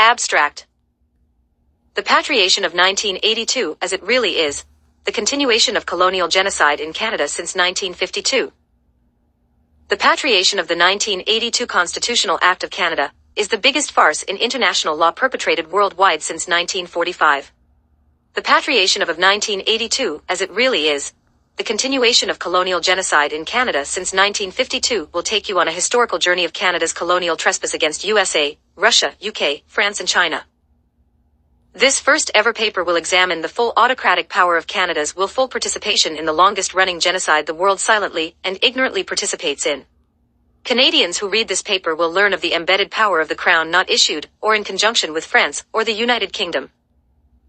Abstract. The patriation of 1982, as it really is, the continuation of colonial genocide in Canada since 1952. The patriation of the 1982 Constitutional Act of Canada is the biggest farce in international law perpetrated worldwide since 1945. The patriation of 1982, as it really is, the continuation of colonial genocide in Canada since 1952 will take you on a historical journey of Canada's colonial trespass against USA, Russia, UK, France and China. This first ever paper will examine the full autocratic power of Canada's willful participation in the longest-running genocide the world silently and ignorantly participates in. Canadians who read this paper will learn of the embedded power of the Crown not issued, or in conjunction with France, or the United Kingdom.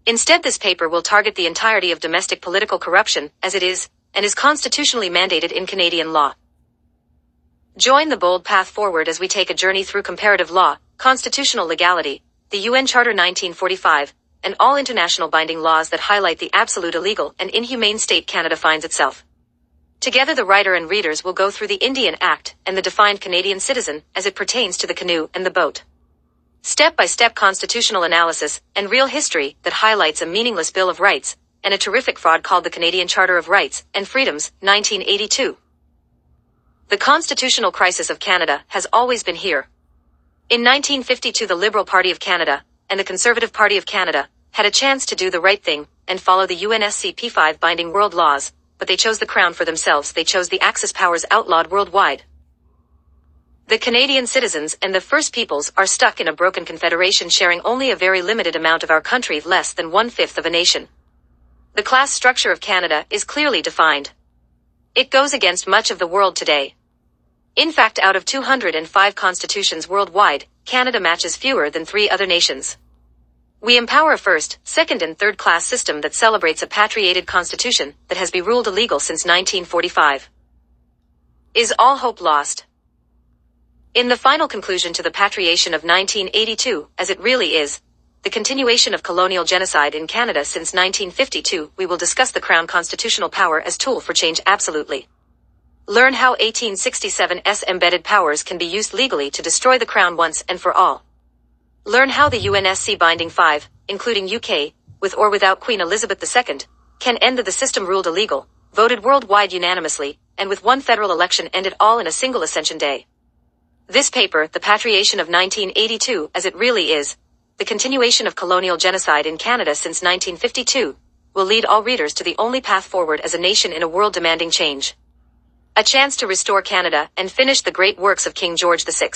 Instead, this paper will target the entirety of domestic political corruption, as it is, and is constitutionally mandated in Canadian law. Join the bold path forward as we take a journey through comparative law, constitutional legality, the UN Charter 1945, and all international binding laws that highlight the absolute illegal and inhumane state Canada finds itself. Together the writer and readers will go through the Indian Act and the defined Canadian citizen as it pertains to the canoe and the boat. Step-by-step constitutional analysis and real history that highlights a meaningless Bill of Rights and a terrific fraud called the Canadian Charter of Rights and Freedoms, 1982. The constitutional crisis of Canada has always been here. In 1952, the Liberal Party of Canada and the Conservative Party of Canada had a chance to do the right thing and follow the UNSC P5 binding world laws, but they chose the Crown for themselves. They chose the Axis powers outlawed worldwide. The Canadian citizens and the First Peoples are stuck in a broken confederation sharing only a very limited amount of our country, less than 1/5 of a nation. The class structure of Canada is clearly defined. It goes against much of the world today. In fact, out of 205 constitutions worldwide, Canada matches fewer than 3 other nations. We empower a first, second and third class system that celebrates a patriated constitution that has been ruled illegal since 1945. Is all hope lost? In the final conclusion to the patriation of 1982, as it really is, the continuation of colonial genocide in Canada since 1952, we will discuss the Crown constitutional power as tool for change absolutely. Learn how 1867's embedded powers can be used legally to destroy the Crown once and for all. Learn how the UNSC binding 5, including UK, with or without Queen Elizabeth II, can end the system ruled illegal, voted worldwide unanimously, and with one federal election ended all in a single Ascension Day. This paper, The Patriation of 1982, as it really is, the continuation of colonial genocide in Canada since 1952, will lead all readers to the only path forward as a nation in a world demanding change. A chance to restore Canada and finish the great works of King George VI.